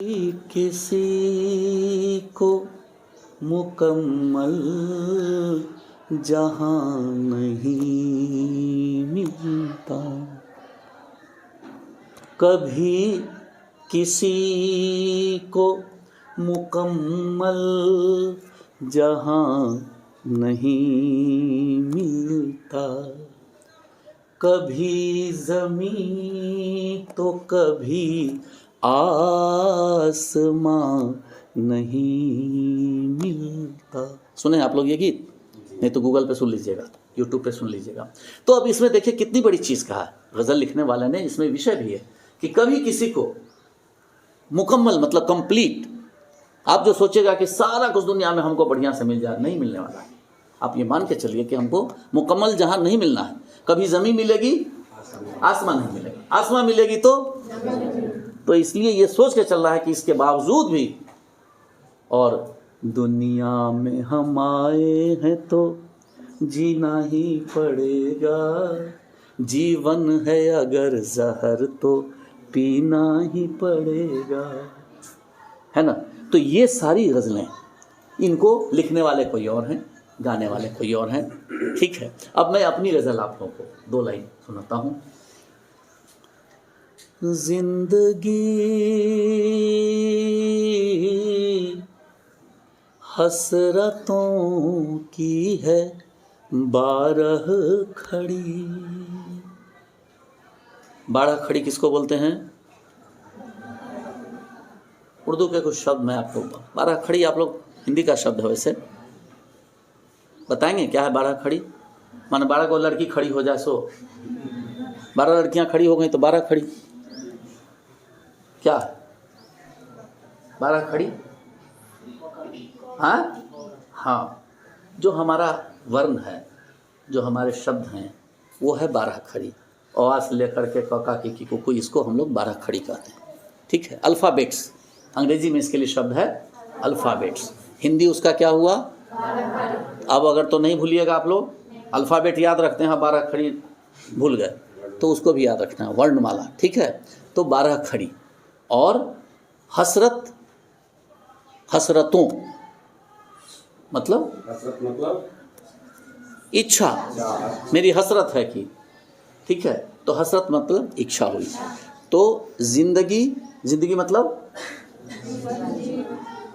किसी को मुकम्मल जहां नहीं मिलता, कभी किसी को मुकम्मल जहां नहीं मिलता, कभी ज़मीं तो कभी आसमां नहीं मिलता। सुने आप लोग ये गीत? नहीं तो गूगल पे सुन लीजिएगा, यूट्यूब पे सुन लीजिएगा। तो अब इसमें देखिए कितनी बड़ी चीज़ कहा है गज़ल लिखने वाले ने। इसमें विषय भी है कि कभी किसी को मुकम्मल मतलब कंप्लीट, आप जो सोचेगा कि सारा कुछ दुनिया में हमको बढ़िया से मिल जाए, नहीं मिलने वाला है। आप ये मान के चलिए कि हमको मुकम्मल जहां नहीं मिलना है। कभी ज़मीन मिलेगी, आसमान नहीं मिलेगा। आसमान मिलेगी तो इसलिए ये सोच के चल रहा है कि इसके बावजूद भी, और दुनिया में हम आए हैं तो जीना ही पड़ेगा, जीवन है अगर जहर तो पीना ही पड़ेगा, है ना। तो ये सारी गज़लें, इनको लिखने वाले कोई और हैं, गाने वाले कोई और हैं, ठीक है। अब मैं अपनी गज़ल आप लोगों को 2 लाइन सुनाता हूँ। जिंदगी हसरतों की है 12 खड़ी। 12 खड़ी किसको बोलते हैं? उर्दू के कुछ शब्द मैं आपको 12 खड़ी, आप लोग हिंदी का शब्द है, वैसे बताएंगे क्या है 12 खड़ी? माने 12 को लड़की खड़ी हो जाए, सो 12 लड़कियां खड़ी हो गई तो 12 खड़ी। क्या 12 खड़ी? हाँ, जो हमारा वर्ण है, जो हमारे शब्द हैं, वो है 12 खड़ी। अ से लेकर के क की की कुकु, इसको हम लोग 12 खड़ी कहते हैं, ठीक है। अल्फ़ाबेट्स, अंग्रेजी में इसके लिए शब्द है अल्फ़ाबेट्स। हिंदी उसका क्या हुआ? अब अगर तो नहीं भूलिएगा आप लोग, अल्फ़ाबेट याद रखते हैं, 12 खड़ी भूल गए तो उसको भी याद रखना है, वर्णमाला, ठीक है। तो 12 खड़ी। और हसरत, हसरतों मतलब इच्छा, मेरी हसरत है कि, ठीक है। तो हसरत मतलब इच्छा हुई। तो जिंदगी मतलब,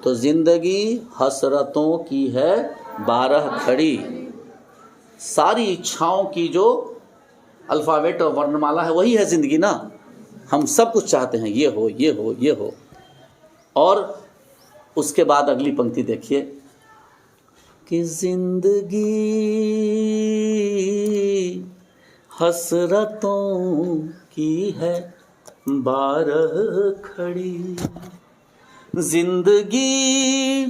तो जिंदगी हसरतों की है 12 खड़ी। सारी इच्छाओं की जो अल्फ़ाबेट और वर्णमाला है वही है जिंदगी ना। हम सब कुछ चाहते हैं, ये हो ये हो ये हो। और उसके बाद अगली पंक्ति देखिए कि जिंदगी हसरतों की है 12 खड़ी। जिंदगी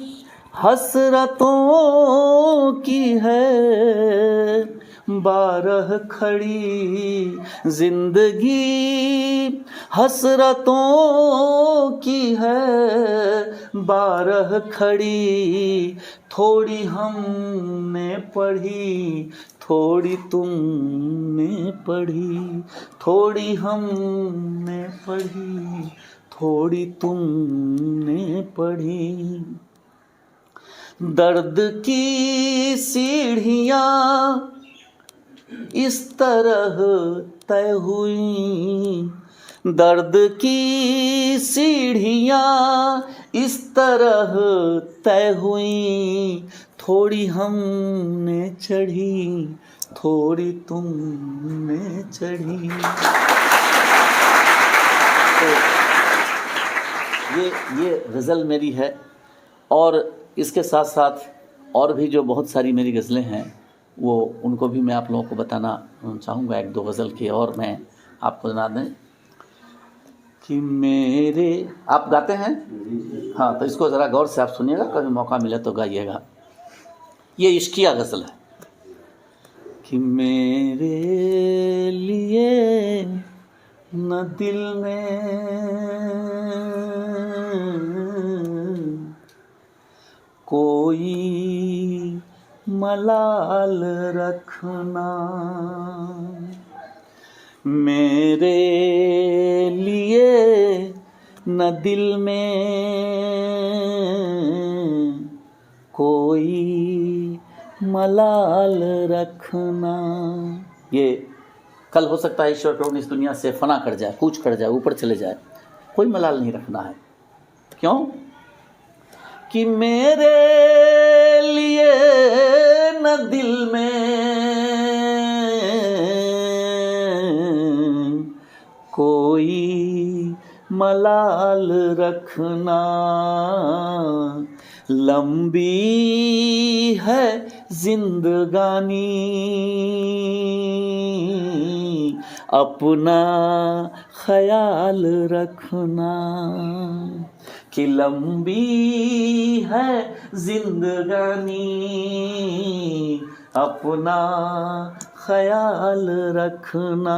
हसरतों की है 12 खड़ी। जिंदगी हसरतों की है 12 खड़ी। थोड़ी हमने पढ़ी, थोड़ी तुमने पढ़ी, थोड़ी हमने पढ़ी, थोड़ी तुमने पढ़ी। दर्द की सीढ़ियाँ इस तरह तय हुई, दर्द की सीढ़ियाँ इस तरह तय हुई। थोड़ी हमने चढ़ी, थोड़ी तुमने चढ़ी। तो ये गज़ल मेरी है। और इसके साथ साथ और भी जो बहुत सारी मेरी गज़लें हैं, वो उनको भी मैं आप लोगों को बताना चाहूँगा। 1-2 गज़ल की और मैं आपको सुना दें कि मेरे, आप गाते हैं? हाँ, तो इसको ज़रा गौर से आप सुनिएगा, कभी मौका मिले तो गाइएगा। ये इश्किया गज़ल है कि मेरे लिए न दिल में कोई मलाल रखना, मेरे लिए न दिल में कोई मलाल रखना। ये कल हो सकता है ईश्वर प्रभु इस दुनिया से फना कर जाए, कूच कर जाए, ऊपर चले जाए, कोई मलाल नहीं रखना है। क्यों? कि मेरे लिए न दिल में कोई मलाल रखना। लंबी है जिंदगानी अपना ख्याल रखना। कि लंबी है जिंदगानी अपना ख्याल रखना।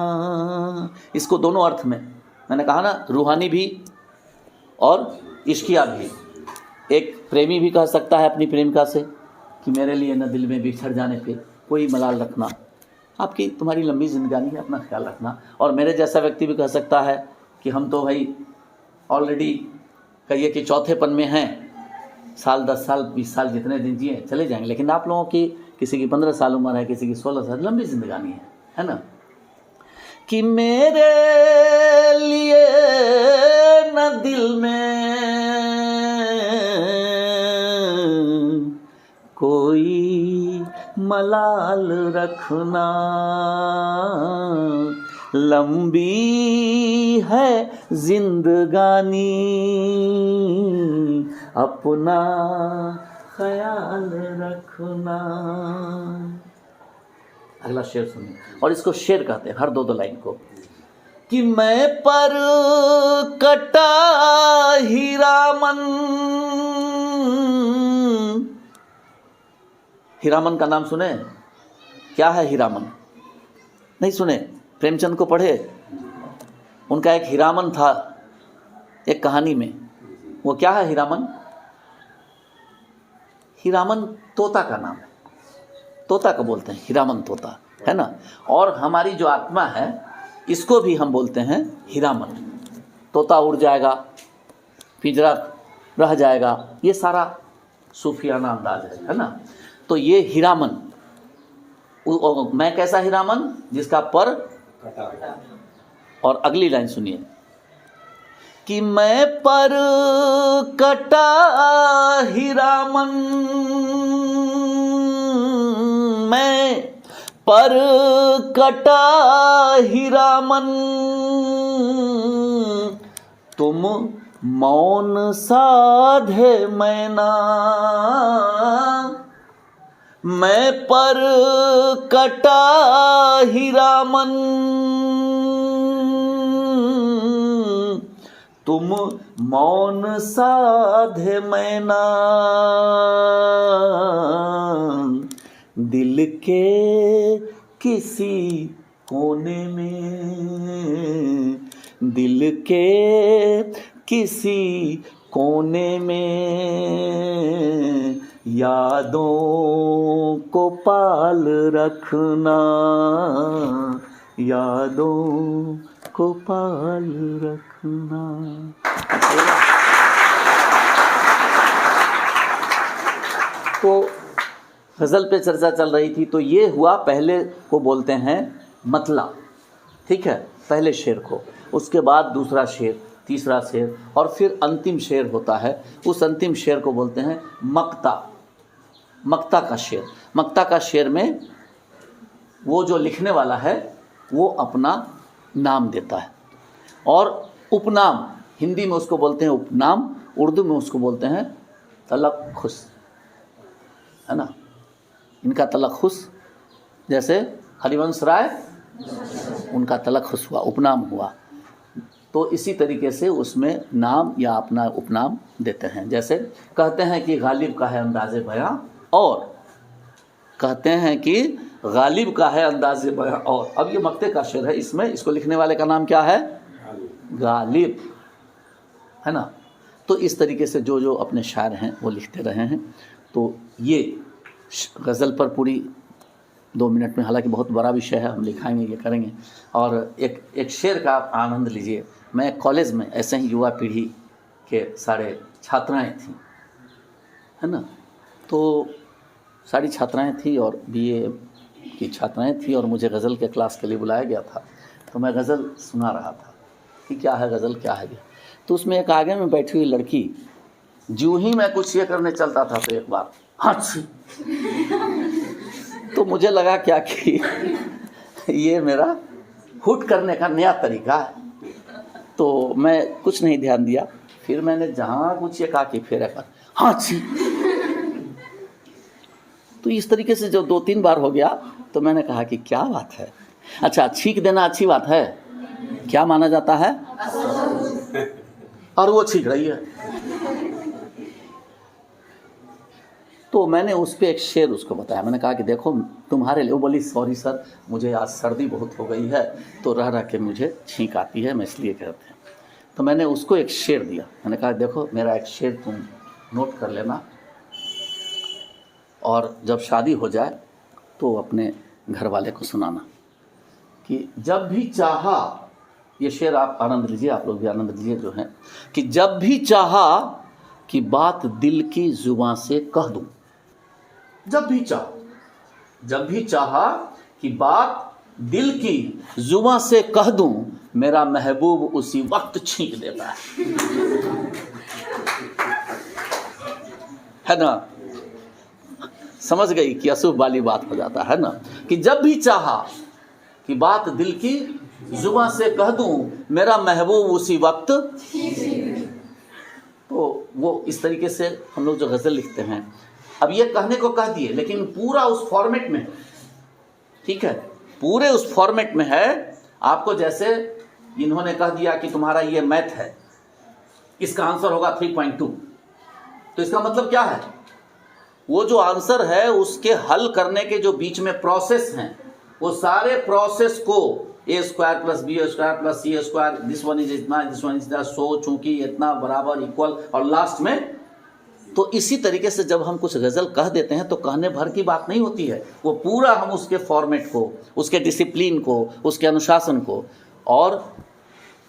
इसको दोनों अर्थ में मैंने कहा ना, रूहानी भी और इश्किया भी। एक प्रेमी भी कह सकता है अपनी प्रेमिका से कि मेरे लिए न दिल में बिछड़ जाने पे कोई मलाल रखना, आपकी तुम्हारी लंबी जिंदगानी है, अपना ख्याल रखना। और मेरे जैसा व्यक्ति भी कह सकता है कि हम तो भाई ऑलरेडी कहिए कि चौथेपन में हैं, साल 10 साल 20 साल जितने दिन जिए चले जाएंगे, लेकिन आप लोगों की किसी की 15 साल उम्र है, किसी की 16 साल, लंबी जिंदगानी है ना। कि मेरे लिए न दिल में कोई मलाल रखना। लंबी है जिंदगानी अपना ख्याल रखना। अगला शेर सुनिए, और इसको शेर कहते हैं हर दो लाइन को। कि मैं पर कटा हीरामन, हीरामन का नाम सुने? क्या है हीरामन? नहीं सुने? प्रेमचंद को पढ़े? उनका एक हीरामन था एक कहानी में। वो क्या है हीरामन? हीरामन तोता का नाम है, तोता को बोलते हैं हीरामन, तोता है ना। और हमारी जो आत्मा है इसको भी हम बोलते हैं हीरामन। तोता उड़ जाएगा, पिंजरा रह जाएगा, ये सारा सूफियाना अंदाज है ना। तो ये हीरामन, मैं कैसा हीरामन? जिसका पर कटा। और अगली लाइन सुनिए कि मैं पर कटा हीरामन, मैं पर कटा हीरामन, तुम मौन साधे मैना। मैं पर कटा हीरामन, तुम मौन साधे मैना। दिल के किसी कोने में, दिल के किसी कोने में यादों को पाल रखना, यादों को पाल रखना। तो गज़ल पे चर्चा चल रही थी, तो ये हुआ, पहले को बोलते हैं मतला, ठीक है, पहले शेर को, उसके बाद दूसरा शेर, तीसरा शेर, और फिर अंतिम शेर होता है। उस अंतिम शेर को बोलते हैं मक्ता, मक्ता का शेर। मक्ता का शेर में वो जो लिखने वाला है वो अपना नाम देता है, और उपनाम, हिंदी में उसको बोलते हैं उपनाम, उर्दू में उसको बोलते हैं तलख्खुस, है ना। इनका तलख्खुस, जैसे हरिवंश राय, उनका तलख्खुस हुआ, उपनाम हुआ। तो इसी तरीके से उसमें नाम या अपना उपनाम देते हैं। जैसे कहते हैं कि गालिब का है अंदाज़े बयां, और कहते हैं कि गालिब का है अंदाज़े बयां। और अब ये मक्ते का शेर है, इसमें इसको लिखने वाले का नाम क्या है? गालिब, है ना। तो इस तरीके से जो जो अपने शायर हैं वो लिखते रहे हैं। तो ये गज़ल पर पूरी 2 मिनट में, हालांकि बहुत बड़ा विषय है, हम लिखाएंगे, ये करेंगे। और एक शेर का आप आनंद लीजिए, मैं कॉलेज में ऐसे ही युवा पीढ़ी के सारे छात्राएं थीं, है ना, तो सारी छात्राएं थी और बीए की छात्राएं थी और मुझे गज़ल के क्लास के लिए बुलाया गया था। तो मैं गज़ल सुना रहा था कि क्या है गज़ल, क्या है। तो उसमें एक आगे में बैठी हुई लड़की, जो ही मैं कुछ ये करने चलता था तो एक बार हाँ, तो मुझे लगा क्या कि ये मेरा हुट करने का नया तरीका है। तो मैं कुछ नहीं ध्यान दिया। फिर मैंने जहाँ कुछ ये कहा कि फिर एक बार हाँ छी। तो इस तरीके से जब 2-3 बार हो गया तो मैंने कहा कि क्या बात है। अच्छा, छींक देना अच्छी बात है, क्या माना जाता है, और वो छींक रही है। तो मैंने उस पर एक शेर उसको बताया। मैंने कहा कि देखो तुम्हारे लिए, वो बोली सॉरी सर मुझे आज सर्दी बहुत हो गई है तो रह रह के मुझे छींक आती है, मैं इसलिए कहते हैं। तो मैंने उसको एक शेर दिया। मैंने कहा देखो मेरा एक शेर तुम नोट कर लेना और जब शादी हो जाए तो अपने घर वाले को सुनाना कि जब भी चाहा, ये शेर आप आनंद लीजिए, आप लोग भी आनंद लीजिए, जो है कि जब भी चाहा कि बात दिल की जुबान से कह दूं, जब भी चाहा कि बात दिल की जुबान से कह दूं, मेरा महबूब उसी वक्त छींक देता है ना। समझ गई कि अशुभ वाली बात हो जाता है ना, कि जब भी चाहा कि बात दिल की जुबान से कह दूं, मेरा महबूब उसी वक्त। तो वो इस तरीके से हम लोग जो गज़ल लिखते हैं, अब ये कहने को कह दिए लेकिन पूरा उस फॉर्मेट में, ठीक है, पूरे उस फॉर्मेट में है। आपको जैसे इन्होंने कह दिया कि तुम्हारा ये मैथ है, इसका आंसर होगा 3.2, तो इसका मतलब क्या है, वो जो आंसर है उसके हल करने के जो बीच में प्रोसेस हैं, वो सारे प्रोसेस को a² + b² + c², this one is इतना, दिस वन इज इतना, सो चूंकि इतना बराबर इक्वल, और लास्ट में। तो इसी तरीके से जब हम कुछ गज़ल कह देते हैं तो कहने भर की बात नहीं होती है, वो पूरा हम उसके फॉर्मेट को, उसके डिसिप्लिन को, उसके अनुशासन को, और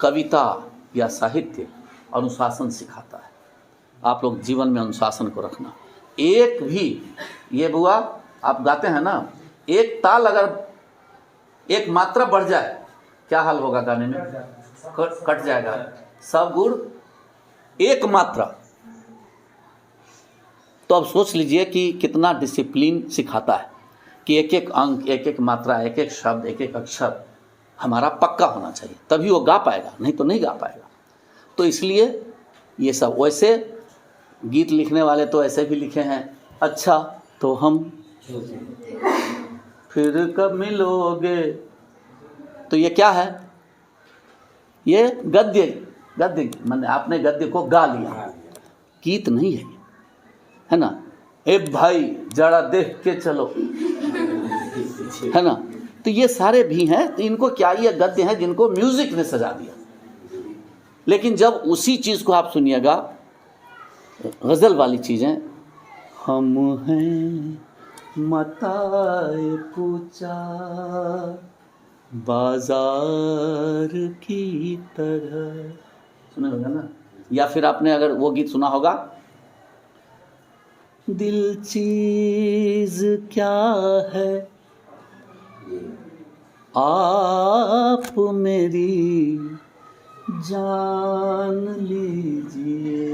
कविता या साहित्य अनुशासन सिखाता है। आप लोग जीवन में अनुशासन को रखना। एक भी, ये बुआ आप गाते हैं ना, एक ताल अगर एक मात्रा बढ़ जाए क्या हाल होगा गाने में, कट जाएगा सब गुड़ एक मात्रा। तो अब सोच लीजिए कि कितना डिसिप्लिन सिखाता है कि एक एक अंक, एक एक मात्रा, एक एक शब्द, एक एक अक्षर हमारा पक्का होना चाहिए, तभी वो गा पाएगा, नहीं तो नहीं गा पाएगा। तो इसलिए ये सब, वैसे गीत लिखने वाले तो ऐसे भी लिखे हैं, अच्छा तो हम फिर कब मिलोगे, तो ये क्या है, ये गद्य मैंने आपने गद्य को गा लिया, गीत नहीं है ना। ए भाई जरा देख के चलो, है ना। तो ये सारे भी हैं, तो इनको क्या, ये गद्य हैं जिनको म्यूजिक ने सजा दिया। लेकिन जब उसी चीज को आप सुनिएगा, गजल वाली चीजें, हम हैं मताए पूछा बाजार की तरह, सुना होगा ना। या फिर आपने अगर वो गीत सुना होगा, दिल चीज क्या है आप मेरी जान लीजिए,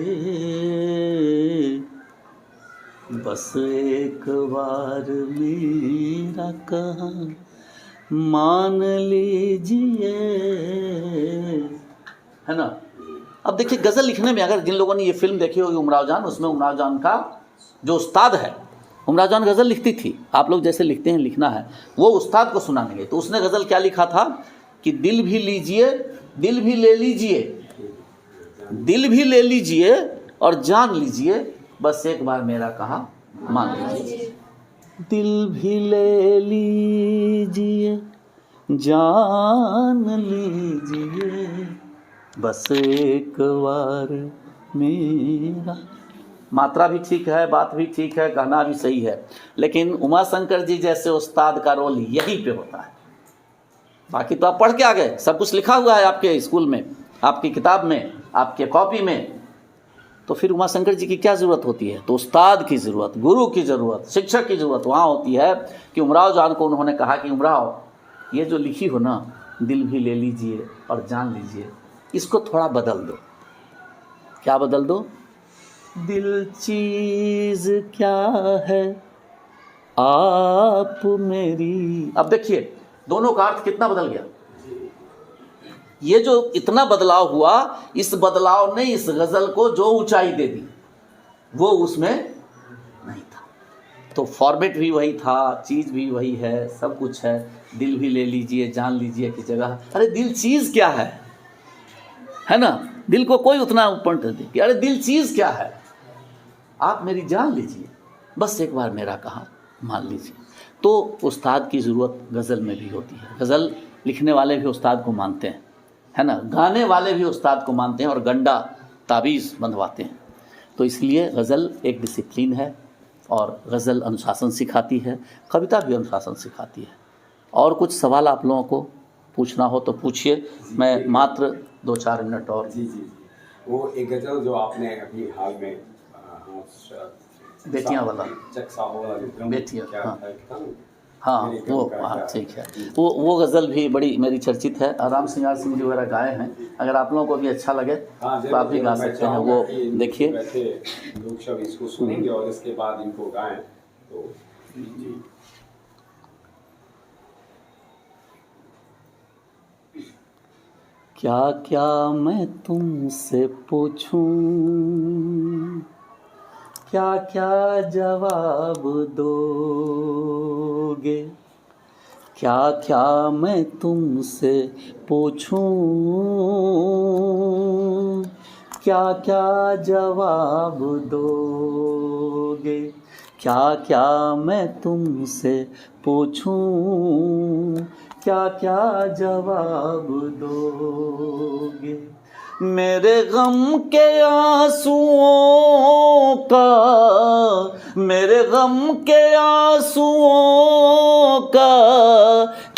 बस एक बार मेरा कहा मान लीजिए, है ना। अब देखिए गज़ल लिखने में, अगर जिन लोगों ने ये फिल्म देखी होगी उमराव जान, उसमें उमराव जान का जो उस्ताद है, उमराव जान गज़ल लिखती थी, आप लोग जैसे लिखते हैं लिखना है, वो उस्ताद को सुनाने गए तो उसने गज़ल क्या लिखा था कि दिल भी लीजिए, दिल भी ले लीजिए, दिल भी ले लीजिए और जान लीजिए, बस एक बार मेरा कहा मान लीजिए। दिल भी ले लीजिए, जान लीजिए, बस एक बार मेरा। मात्रा भी ठीक है, बात भी ठीक है, गाना भी सही है, लेकिन उमा शंकर जी जैसे उस्ताद का रोल यहीं पे होता है। बाकी तो आप पढ़ के आ गए, सब कुछ लिखा हुआ है आपके स्कूल में आपकी किताब में, आपके कॉपी में, तो फिर उमाशंकर जी की क्या ज़रूरत होती है? तो उस्ताद की ज़रूरत, गुरु की ज़रूरत, शिक्षक की ज़रूरत वहाँ होती है कि उमराव जान को उन्होंने कहा कि उमराव, ये जो लिखी हो ना, दिल भी ले लीजिए और जान लीजिए, इसको थोड़ा बदल दो। क्या बदल दो? दिल चीज़ क्या है आप मेरी। अब देखिए दोनों का अर्थ कितना बदल गया। ये जो इतना बदलाव हुआ, इस बदलाव ने इस गज़ल को जो ऊंचाई दे दी वो उसमें नहीं था। तो फॉर्मेट भी वही था, चीज़ भी वही है, सब कुछ है। दिल भी ले लीजिए जान लीजिए की जगह, अरे दिल चीज़ क्या है ना? दिल को कोई उतना ऊपर कर दे कि अरे दिल चीज़ क्या है, आप मेरी जान लीजिए, बस एक बार मेरा कहा मान लीजिए। तो उस्ताद की ज़रूरत गज़ल में भी होती है। गज़ल लिखने वाले भी उस्ताद को मानते हैं, है ना? गाने वाले भी उस्ताद को मानते हैं और गंडा ताबीज़ बंधवाते हैं। तो इसलिए गज़ल एक डिसिप्लिन है और गज़ल अनुशासन सिखाती है, कविता भी अनुशासन सिखाती है। और कुछ सवाल आप लोगों को पूछना हो तो पूछिए, मैं मात्र 2-4 मिनट और। जी, वो एक गज़ल जो आपने अभी हाल में बेटियां वाला, बेटियां, हाँ वो, हाँ ठीक है। वो गज़ल भी बड़ी मेरी चर्चित है, राम सिंगार सिंह जी वगैरह गाए हैं। अगर आप लोगों को भी अच्छा लगे तो आप भी गा सकते हैं। वो देखिए लोग सब इसको सुनेंगे और इसके बाद इनको गाएं तो क्या क्या मैं तुमसे पूछूं, क्या क्या जवाब दोगे, क्या क्या मैं तुमसे पूछूं, क्या क्या जवाब दोगे, क्या क्या मैं तुमसे पूछूं, क्या क्या जवाब दोगे। मेरे गम के आंसुओं का, मेरे गम के आंसुओं का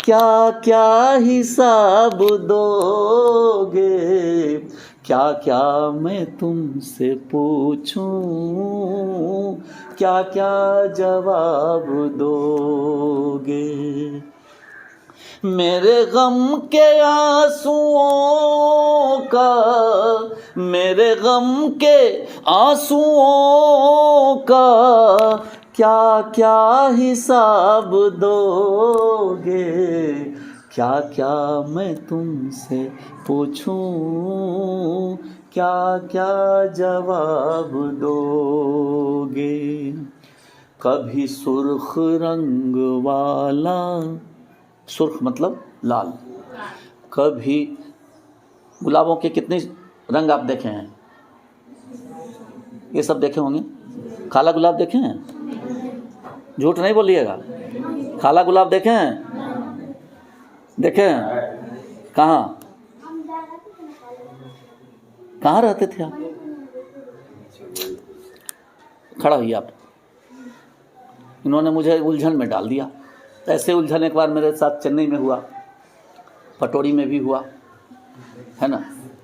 क्या क्या हिसाब दोगे, क्या क्या मैं तुमसे पूछूं, क्या क्या जवाब दोगे। मेरे गम के आंसुओं का, मेरे गम के आंसुओं का क्या क्या हिसाब दोगे, क्या क्या मैं तुमसे पूछूं, क्या क्या जवाब दोगे। कभी सुर्ख रंग वाला, सुर्ख मतलब लाल, कभी गुलाबों के कितने रंग आप देखे हैं? ये सब देखे होंगे। काला गुलाब देखे हैं? झूठ नहीं बोलिएगा, काला गुलाब देखे हैं? देखे हैं? कहाँ कहाँ रहते थे आप? खड़ा होइए आप। इन्होंने मुझे उलझन में डाल दिया। ऐसे उलझन एक बार मेरे साथ चेन्नई में हुआ, पटोरी में भी हुआ, है ना।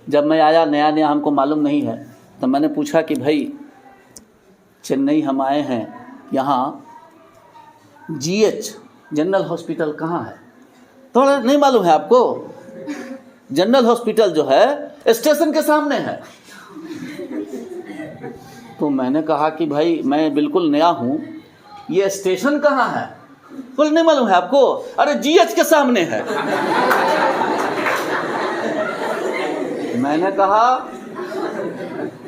जब मैं आया नया नया, हमको मालूम नहीं है, तो मैंने पूछा कि भाई चेन्नई हम आए हैं, यहाँ GH जनरल हॉस्पिटल कहाँ है? तो नहीं मालूम है आपको? जनरल हॉस्पिटल जो है स्टेशन के सामने है। तो मैंने कहा कि भाई मैं बिल्कुल नया हूँ, ये स्टेशन कहाँ है? बोले नहीं मालूम है आपको? अरे GH के सामने है। मैंने कहा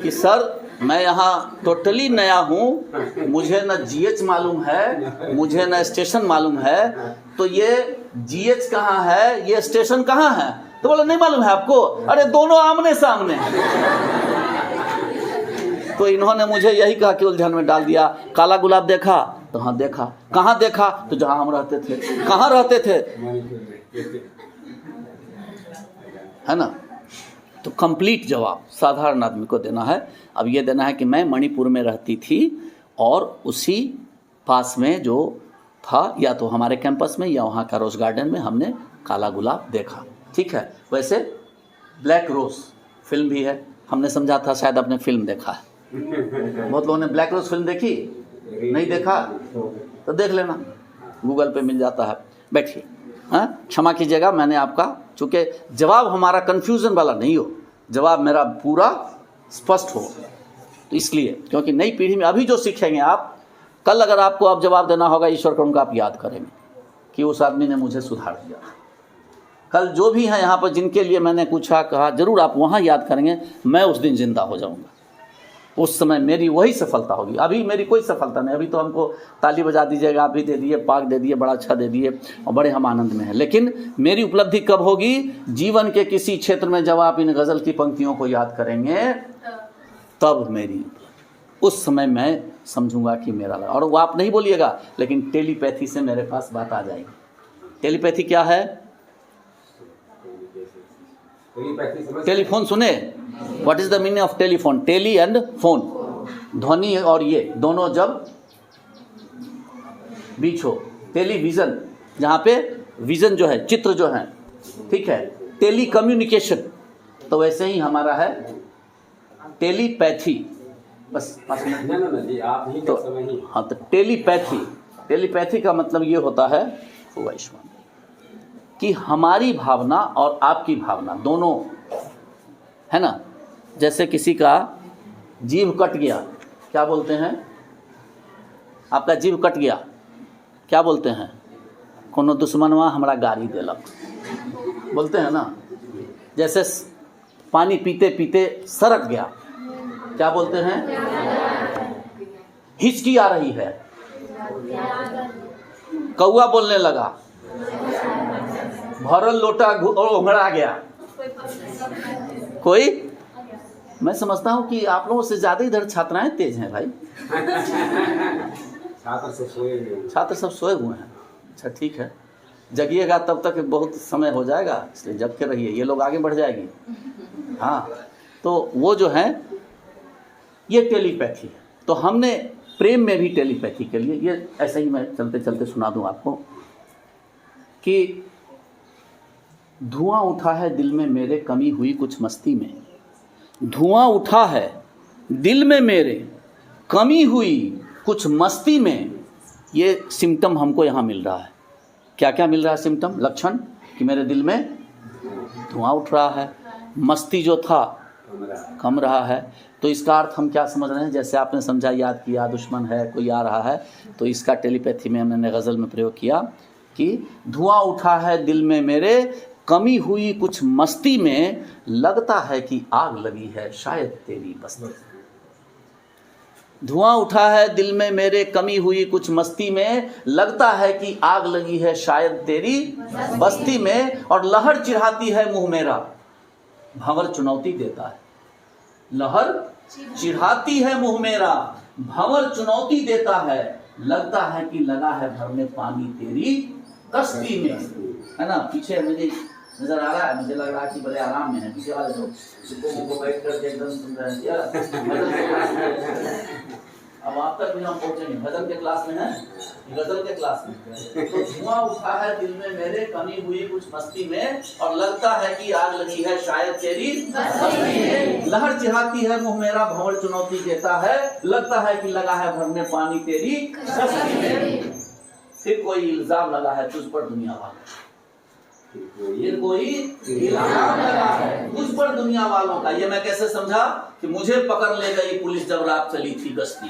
कि सर मैं यहाँ टोटली नया हूँ, मुझे न GH मालूम है, मुझे न स्टेशन मालूम है, तो ये GH कहाँ है, ये स्टेशन कहाँ है? तो बोले नहीं मालूम है आपको? अरे दोनों आमने सामने हैं। तो इन्होंने मुझे यही कहा कि उलझन में डाल दिया। काला गुलाब देखा? तो हाँ देखा। कहाँ देखा? तो जहाँ हम रहते थे। कहाँ रहते थे? है ना। तो कंप्लीट जवाब साधारण आदमी को देना है। अब ये देना है कि मैं मणिपुर में रहती थी और उसी पास में जो था, या तो हमारे कैंपस में या वहाँ का रोज़ गार्डन में हमने काला गुलाब देखा। ठीक है। वैसे ब्लैक रोज़ फिल्म भी है, हमने समझा था शायद आपने फिल्म देखा है। बहुत लोगों ने ब्लैक रोज फिल्म देखी, नहीं देखा तो देख लेना, गूगल पे मिल जाता है। बैठिए, हाँ क्षमा कीजिएगा, मैंने आपका, चूँकि जवाब हमारा कन्फ्यूज़न वाला नहीं हो, जवाब मेरा पूरा स्पष्ट हो, तो इसलिए, क्योंकि नई पीढ़ी में अभी जो सीखेंगे आप, कल अगर आपको अब जवाब देना होगा ईश्वर को, उनका आप याद करेंगे कि उस आदमी ने मुझे सुधार दिया। कल जो भी हैं यहाँ पर जिनके लिए मैंने पूछा कहा, जरूर आप वहाँ याद करेंगे, मैं उस दिन जिंदा हो जाऊँगा, उस समय मेरी वही सफलता होगी। अभी मेरी कोई सफलता नहीं, अभी तो हमको ताली बजा दीजिएगा, आप भी दे दिए, पाक दे दिए, बड़ा अच्छा दे दिए और बड़े हम आनंद में हैं। लेकिन मेरी उपलब्धि कब होगी? जीवन के किसी क्षेत्र में जब आप इन गज़ल की पंक्तियों को याद करेंगे, तब मेरी, उस समय मैं समझूंगा कि मेरा लगा। और वो आप नहीं बोलिएगा, लेकिन टेलीपैथी से मेरे पास बात आ जाएगी। टेलीपैथी क्या है? टेलीफोन सुने? What is the meaning of telephone? Tele and phone, ध्वनि और ये दोनों जब बीच हो, टेलीविजन, जहाँ पे विजन जो है, चित्र जो है, ठीक है, टेली कम्युनिकेशन, तो वैसे ही हमारा है टेलीपैथी। बस जी, आप ही तो हाँ, तो टेलीपैथी का मतलब ये होता है वैश्वान, कि हमारी भावना और आपकी भावना दोनों है ना। जैसे किसी का जीभ कट गया, क्या बोलते हैं? आपका जीभ कट गया, क्या बोलते हैं? कोनो दुश्मनवा हमरा गाली देलक, बोलते हैं ना। जैसे पानी पीते पीते सरक गया, क्या बोलते हैं? हिचकी आ रही है, कौआ बोलने लगा, भरल लोटा उंघड़ा गया। कोई, मैं समझता हूँ कि आप लोगों से ज़्यादा इधर छात्राएं तेज हैं भाई। छात्र सब सोए हुए हैं। अच्छा ठीक है, जगिएगा तब तक बहुत समय हो जाएगा, इसलिए जग के रहिए, ये लोग आगे बढ़ जाएगी। हाँ, तो वो जो है ये टेलीपैथी है। तो हमने प्रेम में भी टेलीपैथी के लिए, ये ऐसे ही मैं चलते चलते सुना दूं आपको कि धुआं उठा है दिल में मेरे, कमी हुई कुछ मस्ती में। धुआं उठा है दिल में मेरे, कमी हुई कुछ मस्ती में। ये सिम्टम हमको यहाँ मिल रहा है। क्या क्या मिल रहा है सिम्टम, लक्षण? कि मेरे दिल में धुआं उठ रहा है, मस्ती जो था कम रहा है। तो इसका अर्थ हम क्या समझ रहे हैं? जैसे आपने समझा, याद किया, दुश्मन है, कोई आ रहा है, तो इसका टेलीपैथी में मैंने गज़ल में प्रयोग किया कि धुआं उठा है दिल में मेरे, कमी हुई कुछ मस्ती में, लगता है कि आग लगी है शायद तेरी बस्ती। धुआं उठा है दिल में मेरे, कमी हुई कुछ मस्ती में, लगता है कि आग लगी है शायद तेरी बस्ती में। और लहर चिढ़ाती है मुंह मेरा, भंवर चुनौती देता है। लहर चिढ़ाती है मुंह मेरा, भंवर चुनौती देता है, लगता है कि लगा है भरने पानी तेरी कश्ती में। है ना, पीछे मुझे नजर आ रहा है, मुझे लग रहा है कि बड़े आराम में है पीछे वाले लोग, वो बैठ करके एकदम सुन रहे हैं। अब आप तक भी हम पहुंचेंगे, भजन के क्लास में है, गजल के क्लास में। तो धुआं उठा है दिल में मेरे, कमी हुई कुछ मस्ती में, और लगता है कि आग लगी है शायद तेरी बस्ती में। लहर चिढ़ाती है मुंह मेरा, भंवर चुनौती देता है, लगता है कि लगा है भरने पानी तेरी कश्ती में। फिर कोई इल्जाम लगा है तुझ पर दुनिया वालों, ये कोई इल्जाम लगा है तुझ पर दुनिया वालों का। ये मैं कैसे समझा? कि मुझे पकड़ ले गई पुलिस जब रात चली थी गश्ती।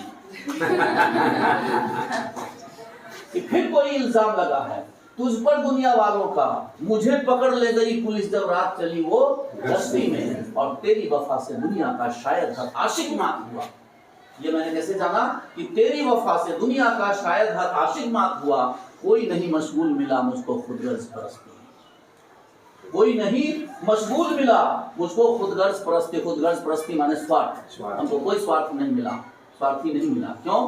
कि फिर कोई इल्जाम लगा है तुझ पर दुनिया वालों का, मुझे पकड़ ले गई पुलिस जब रात चली वो गश्ती में, और तेरी वफा से दुनिया का शायद हर आशिक मात हुआ। ये मैंने कैसे जाना? कि तेरी वफा से दुनिया का शायद हर आशिक मात हुआ, कोई नहीं मशगूल मिला मुझको खुदगर्ज परस्ती। कोई नहीं मशगूल मिला मुझको खुदगर्ज परस्ती। खुदगर्ज परस्ती माने स्वार्थ। हमको कोई स्वार्थ नहीं मिला, स्वार्थी नहीं मिला। क्यों?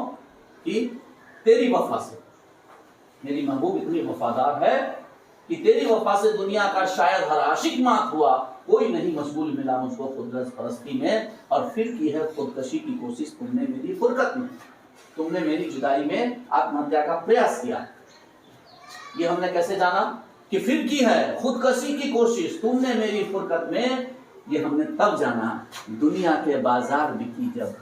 कि तेरी वफा से, मेरी महबूब इतनी वफादार है कि तेरी वफा से दुनिया का शायद हर आशिक मात हुआ, कोई नहीं मशगूल मिला मुझको खुदगर्ज परस्ती में। और फिर की है खुदकशी की कोशिश तुमने मेरी फुरकत में, तुमने मेरी जुदाई में आत्महत्या का प्रयास किया। ये हमने कैसे जाना? कि फिर की है खुदकशी की कोशिश तुमने मेरी फुरकत में, ये हमने तब जाना, दुनिया के बाजार बिकी जब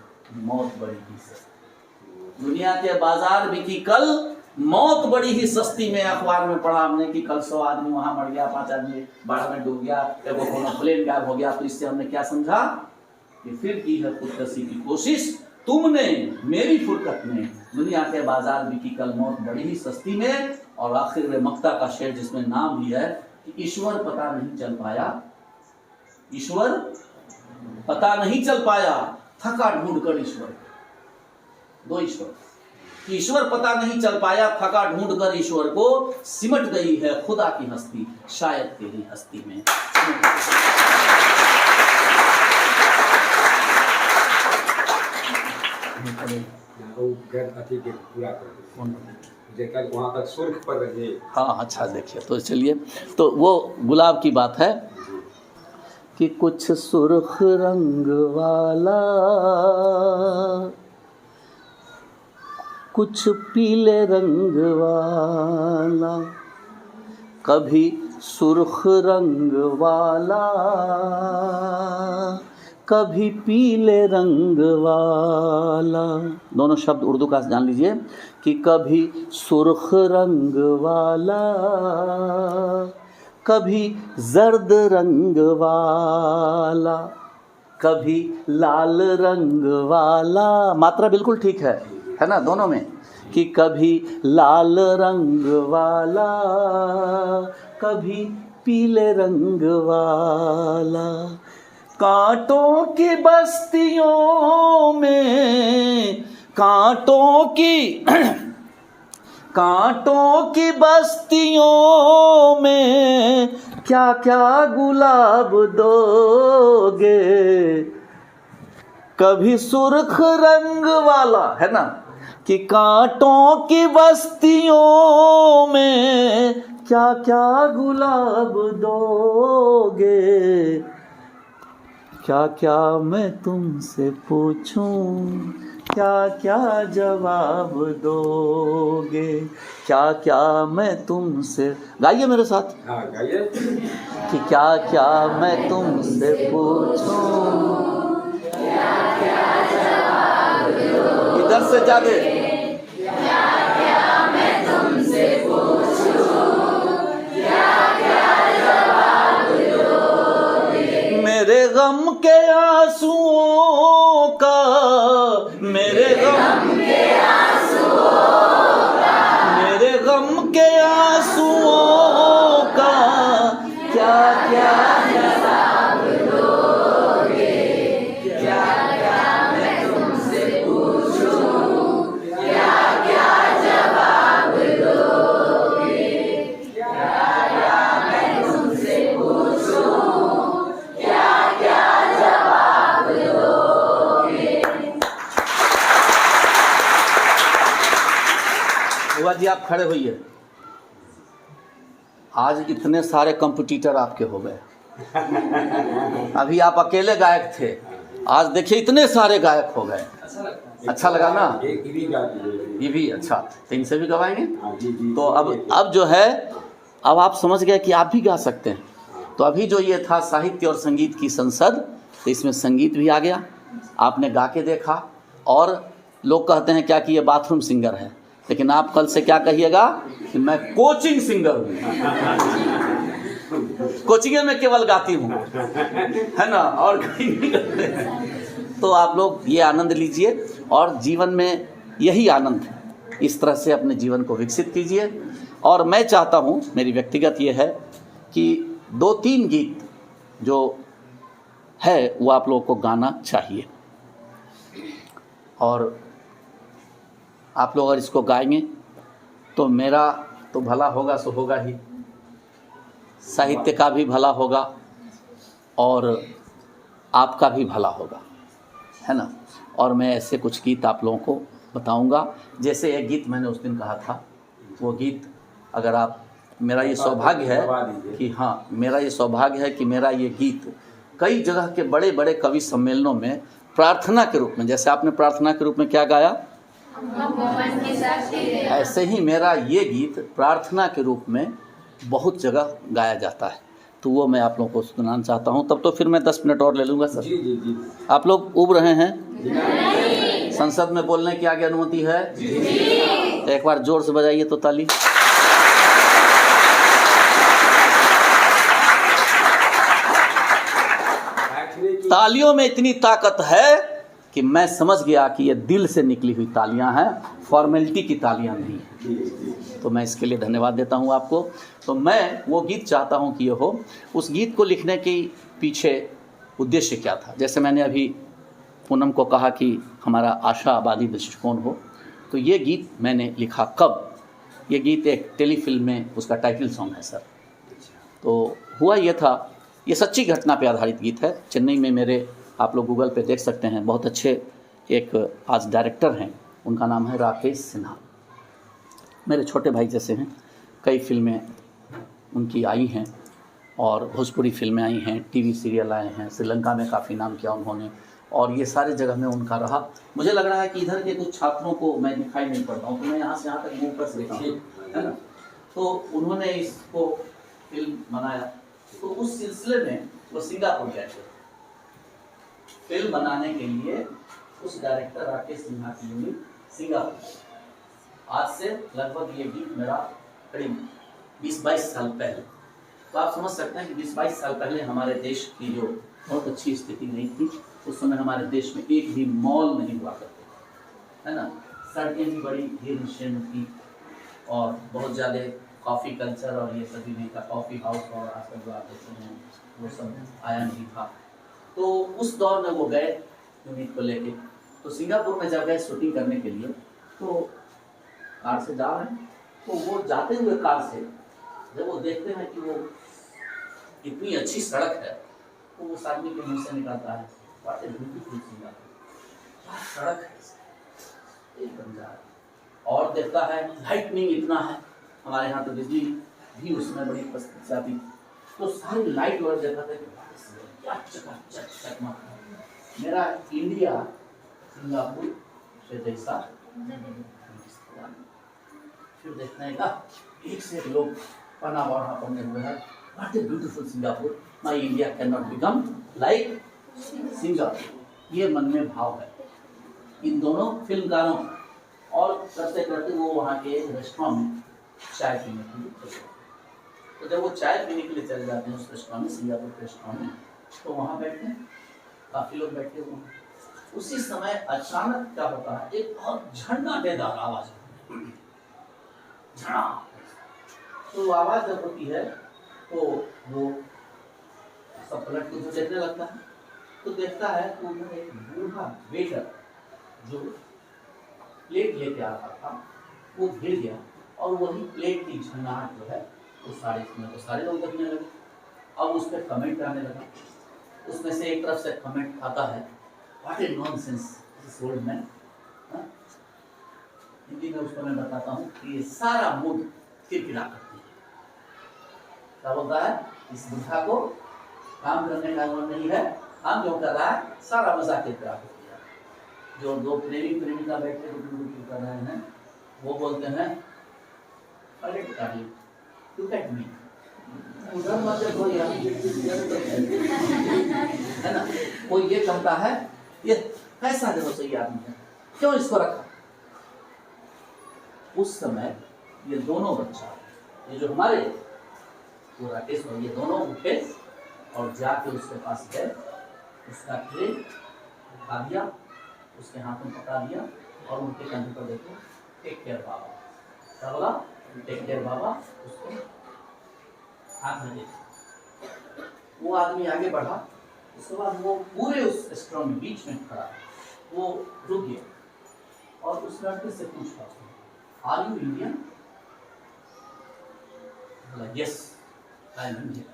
मौत बड़ी ही सस्ती। दुनिया के बाजार बिकी कल मौत बड़ी ही सस्ती में। अखबार में पढ़ा हमने कि कल 100 आदमी वहां मर गया, 5 आदमी बाढ़ में डूब गया, एगो प्लेन गायब हो गया। तो इससे हमने क्या समझा कि फिर की है खुदकशी की कोशिश तुमने मेरी फुरकत में। दुनिया के बाजार बिकी कल मौत बड़ी ही सस्ती में। और आखिर में मक्ता का शेर जिसमें नाम भी है कि ईश्वर पता नहीं चल पाया, ईश्वर पता नहीं चल पाया, थका ढूंढकर ईश्वर। 2 ईश्वर, ईश्वर पता नहीं चल पाया, थका ढूंढकर ईश्वर को, सिमट गई है खुदा की हस्ती शायद तेरी हस्ती में। पूरा कर वहां तक सुर्ख पर रहे। हाँ अच्छा देखिए, तो चलिए, तो वो गुलाब की बात है कि कुछ सुर्ख रंग वाला, कुछ पीले रंग वाला, कभी सुर्ख रंग वाला, कभी पीले रंग वाला। दोनों शब्द उर्दू का जान लीजिए कि कभी सुर्ख रंग वाला, कभी जर्द रंग वाला, कभी लाल रंग वाला। मात्रा बिल्कुल ठीक है ना दोनों में, कि कभी लाल रंग वाला, कभी पीले रंग वाला। कांटों की बस्तियों में, कांटों की बस्तियों में क्या क्या गुलाब दोगे। कभी सुर्ख रंग वाला, है ना, कि कांटों की बस्तियों में क्या क्या गुलाब दोगे। क्या क्या मैं तुमसे पूछूं, क्या क्या जवाब दोगे। क्या क्या मैं तुमसे, गाइए मेरे साथ। हाँ गाइए। कि क्या क्या मैं तुमसे पूछूं, क्या क्या जवाब दोगे। इधर से ज्यादा। क्या क्या मैं तुमसे पूछूं, क्या क्या जवाब दोगे। मेरे गम के आंसुओं का, मेरे गम के आंसुओं का, मेरे गम के आंसुओं का क्या क्या जवाब दोगे। क्या क्या मैं तुमसे पूछूं, क्या क्या जवाब दोगे। क्या क्या मैं तुमसे पूछूं, क्या क्या जवाब दोगे। बुआ जी आप खड़े होइए। आज इतने सारे कंपटीटर आपके हो गए। अभी आप अकेले गायक थे, आज देखिए इतने सारे गायक हो गए। अच्छा लगा ना? ये भी अच्छा, तो इनसे भी गवाएंगे। तो अब जो है, अब आप समझ गए कि आप भी गा सकते हैं। तो अभी जो ये था साहित्य और संगीत की संसद, तो इसमें संगीत भी आ गया, आपने गा के देखा। और लोग कहते हैं क्या कि ये बाथरूम सिंगर है, लेकिन आप कल से क्या कहिएगा कि मैं कोचिंग सिंगर हूँ। कोचिंग में केवल गाती हूँ, है ना, और कहीं नहीं करते हैं। तो आप लोग ये आनंद लीजिए और जीवन में यही आनंद है, इस तरह से अपने जीवन को विकसित कीजिए। और मैं चाहता हूँ, मेरी व्यक्तिगत ये है कि 2-3 गीत जो है वो आप लोगों को गाना चाहिए। और आप लोग अगर इसको गाएंगे तो मेरा तो भला होगा सो होगा ही, साहित्य का भी भला होगा और आपका भी भला होगा, है ना। और मैं ऐसे कुछ गीत आप लोगों को बताऊंगा। जैसे एक गीत मैंने उस दिन कहा था, वो गीत अगर आप, मेरा ये सौभाग्य है कि हाँ, मेरा ये सौभाग्य है कि मेरा ये गीत कई जगह के बड़े बड़े कवि सम्मेलनों में प्रार्थना के रूप में, जैसे आपने प्रार्थना के रूप में क्या गाया, ऐसे ही मेरा ये गीत प्रार्थना के रूप में बहुत जगह गाया जाता है। तो वो मैं आप लोगों को सुनाना चाहता हूँ। तब तो फिर मैं 10 मिनट और ले लूँगा सर। जी जी जी। आप लोग उब रहे हैं? संसद में बोलने की आगे अनुमति है? तो एक बार जोर से बजाइए तो ताली। तालियों में इतनी ताकत है कि मैं समझ गया कि ये दिल से निकली हुई तालियां हैं, फॉर्मेलिटी की तालियां नहीं हैं। तो मैं इसके लिए धन्यवाद देता हूं आपको। तो मैं वो गीत चाहता हूं कि ये हो। उस गीत को लिखने के पीछे उद्देश्य क्या था? जैसे मैंने अभी पूनम को कहा कि हमारा आशावादी दृष्टिकोण हो, तो ये गीत मैंने लिखा कब? ये गीत एक टेलीफिल्म में उसका टाइटल सॉन्ग है सर। तो हुआ ये था, ये सच्ची घटना पे आधारित गीत है। चेन्नई में मेरे, आप लोग गूगल पे देख सकते हैं, बहुत अच्छे एक आज डायरेक्टर हैं, उनका नाम है राकेश सिन्हा। मेरे छोटे भाई जैसे हैं। कई फिल्में उनकी आई हैं और भोजपुरी फिल्में आई हैं, टीवी सीरियल आए हैं, श्रीलंका में काफ़ी नाम किया उन्होंने, और ये सारे जगह में उनका रहा। मुझे लग रहा है कि इधर के कुछ छात्रों को मैं दिखाई नहीं पड़ता हूँ, तो मैं यहाँ से यहाँ तक मुँह पर से देखा हूँ, है ना। तो उन्होंने इसको फिल्म बनाया, तो उस सिलसिले में वो सिंगापुर गए थे फिल्म बनाने के लिए। उस डायरेक्टर राकेश सिन्हा की यूनिट सिंगापुर। आज से लगभग ये गीत मेरा करीब 20-22 साल पहले। तो आप समझ सकते हैं कि 20-22 साल पहले हमारे देश की जो बहुत अच्छी स्थिति नहीं थी, उस समय हमारे देश में एक भी मॉल नहीं हुआ करते, है ना। सड़कें भी बड़ी जीर्ण शीर्ण थी और बहुत ज़्यादा कॉफ़ी कल्चर और ये सभी नहीं था, कॉफ़ी हाउस और आजकल जो आप देखते हैं वो सब आया नहीं था। तो उस दौर में वो गए यूनिट को लेके। तो सिंगापुर में जब गए शूटिंग करने के लिए, तो कार से जा रहे हैं, तो वो जाते हुए कार से जब वो देखते हैं कि वो इतनी अच्छी सड़क है, तो उस आदमी के मुंह से निकलता है, व्हाट ए ब्यूटीफुल सिंगापुर, क्या सड़क है, एक बन जा रहा है। और देखता है लाइटनिंग इतना है, हमारे यहाँ तो बिजली भी उसमें बड़ी पसंद जाती, तो सारी लाइट वगैरह देखा था, क्या चकाचक चकमक है। मेरा इंडिया सिंगापुर से जैसा। फिर देखते हैं का एक से एक लोग पना बढ़ा पढ़ने हुए हैं, what a beautiful Singapore, my India can not become like Singapore. ये मन में भाव है इन दोनों फिल्मकारों। और करते करते वो वहाँ के रेस्टोरेंट में चाय पीने के लिए चले। तो जब वो चाय पीने के लिए चले जाते हैं उस रेस्टोरेंट में, सिंगापुर के रेस्टोरेंट में, तो वहाँ बैठते हैं, काफ़ी लोग बैठे हुए हैं। उसी समय अचानक क्या होता है, एक बहुत झन्नाटेदार आवाज़, झड़ा। तो आवाज़ जब होती है तो वो सब पलट के उधर देखने लगता है। तो देखता है तो उधर एक बूढ़ा वेटर जो प्लेट लेके आ रहा था, वो गिर गया और वही प्लेट की झन्नाहट जो है वो सारे लोग देखने लगे। अब उस पर कमेंट आने लगा। उसमें से एक तरफ से कमेंट आता है, what A nonsense this old man. Hindi में उसको मैं बताता हूँ कि ये सारा मूड किरकिरा करती है। क्या बोलता है, इस बुढ़ा को काम करने का मन नहीं है, काम जो कर रहा है सारा मजा किरकिरा करती है। जो दो प्रेमिका बैठ के कर रहे हैं, वो बोलते हैं, अरे लुक एट मी, उधर मत देखो यार, है ना। कोई ये कहता है, ये कैसा देखो सही आदमी है, क्यों इसको रखा। उस समय ये दोनों बच्चा, ये जो हमारे वो राकेश और ये दोनों उठे और जाके उसके पास गए, उसका ट्रे उठा दिया, उसके हाथ में पकड़ा दिया और उनके कंधे पर देखो, टेक केयर बाबा। क्या बोला, टेक केयर बाबा। उसको हाथ में देखा। वो आदमी आगे बढ़ा, उसके बाद वो पूरे उस रेस्टोरेंट में बीच में खड़ा, वो रुक गया और उस लड़के से पूछा, आर यू इंडियन? बोला, यस आई एम इंडियन।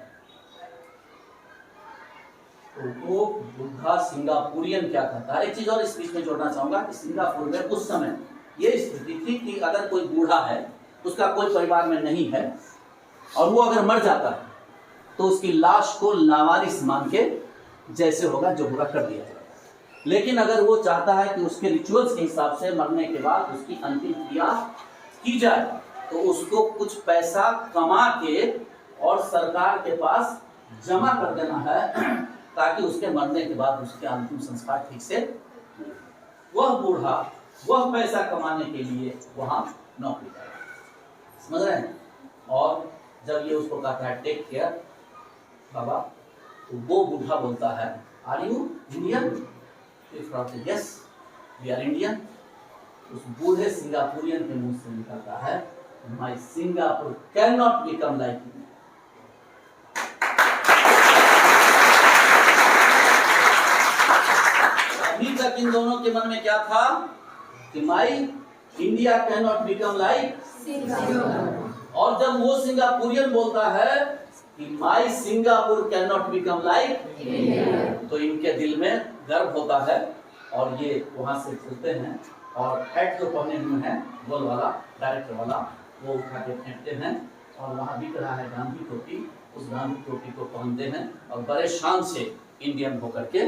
तो वो बुढ़ा सिंगापुरियन क्या कहता है। एक चीज और इस बीच में जोड़ना चाहूंगा कि सिंगापुर में उस समय ये स्थिति थी कि अगर कोई बूढ़ा है, उसका कोई परिवार में नहीं है और वो अगर मर जाता है तो उसकी लाश को लावारिस मान के जैसे होगा जो होगा कर दिया जाएगा। लेकिन अगर वो चाहता है कि उसके रिचुअल्स के हिसाब से मरने के बाद उसकी अंतिम क्रिया की जाए, तो उसको कुछ पैसा कमा के और सरकार के पास जमा कर देना है ताकि उसके मरने के बाद उसके अंतिम संस्कार ठीक से, वह बूढ़ा वह पैसा कमाने के लिए वहां नौकरी कर रहा है, समझ रहे हैं। और जब ये उसको कहता है टेक केयर बाबा, तो वो बूढ़ा बोलता है are you Indian? Yes we are Indian. उस बूढ़े सिंगापुरियन के मुंह से निकलता है my Singapore can not become like you. अभी तक इन दोनों के मन में क्या था कि my India can not become like, और जब वो सिंगापुरियन बोलता है कि my Singapore can not become like, तो इनके दिल में गर्व होता है और ये वहां से चलते हैं और हैट जो पहने हुए हैं गोल वाला डायरेक्टर वाला, वो उठा के फेंकते हैं और वहां बिक रहा है गांधी टोपी, उस गांधी टोपी को पहनते हैं और बड़े शान से इंडियन होकर के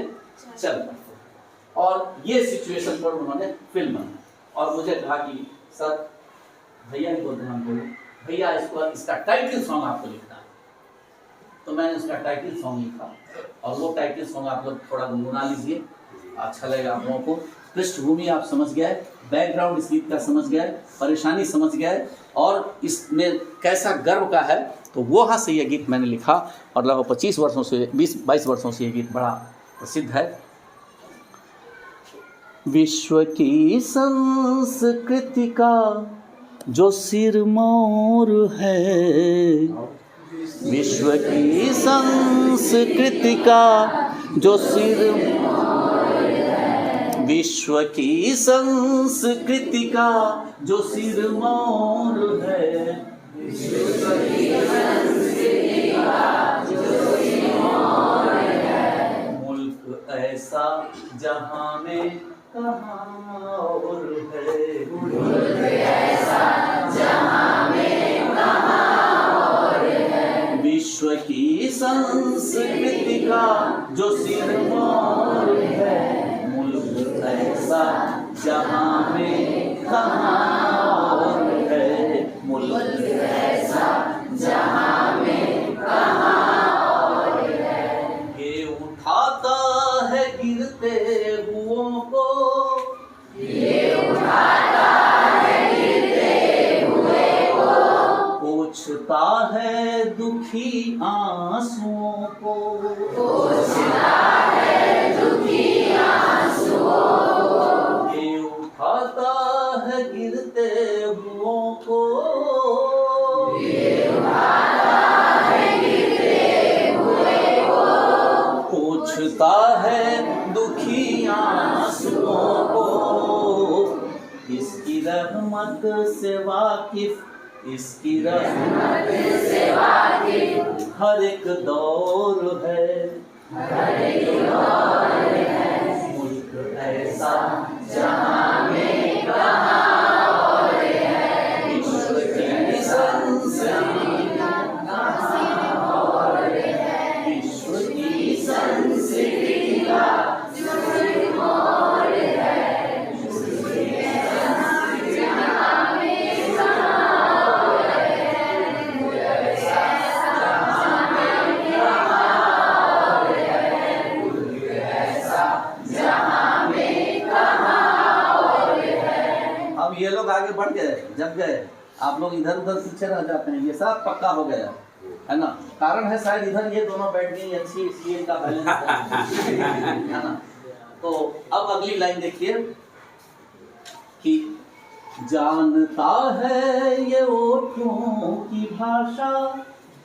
चल पड़ते हैं। और ये सिचुएशन पर उन्होंने फिल्म बनाई और मुझे कहा कि सर भैया ही बोलते हैं हमको, भैया इसका टाइटल सॉन्ग आपको लिखना है। तो मैंने उसका टाइटल सॉन्ग लिखा और वो टाइटल सॉन्ग आप लोग थोड़ा गुनगुना लीजिए, अच्छा लगेगा आप लोगों को। पृष्ठभूमि आप समझ गए, बैकग्राउंड इस गीत का समझ गए, परेशानी समझ गए और इसमें कैसा गर्व का है, तो वहाँ से ये गीत मैंने लिखा और लगभग 25 वर्षों से 20-22 वर्षों से ये गीत बड़ा प्रसिद्ध है। विश्व की संस्कृति का जो सिरमौर है, विश्व की संस्कृति का जो विश्व की संस्कृति का जो सिरमौर है, मुल्क ऐसा जहां में कहाँ और है, मुल्क ऐसा जहां में कहाँ और है, विश्व की संस्कृति का जो सिरमौर है, मुल्क ऐसा जहां में कहाँ और है, मुल्क ऐसा जहां में कहाँ और है। ये उठाता है गिरते हुओं को, ये उठाता है गिरते हुए को, पोंछता है दुखी आंसुओं को, पोंछता है दुखी आंसुओं को, ये उठाता है गिरते हुओं को, ये उठाता है गिरते हुए को, पोंछता है दुखी आंसुओं को। इसकी रहमत से वाकिफ, इसकी रहमत से वाकिफ हर एक दौर है, हर एक दौर है, मुल्क ऐसा जहां में कहाँ और है, विश्व की संस्कृति कहाँ और है, विश्व की संस्कृति का जो सिरमौर है, जहां में कहाँ और है, मुल्क ऐसा जहां में कहाँ और है, मुल्क ऐसा जहां में कहाँ और है। अब ये लोग आगे बढ़ गए, जब गए आप लोग इधर उधर पीछे रह जाते हैं, ये सब पक्का हो गया है ना। कारण है शायद इधर ये दोनों बैठ गई अच्छी, इसलिए इनका बैलेंस है ना। तो अब अगली लाइन देखिए कि जानता है ये ओठों की भाषा।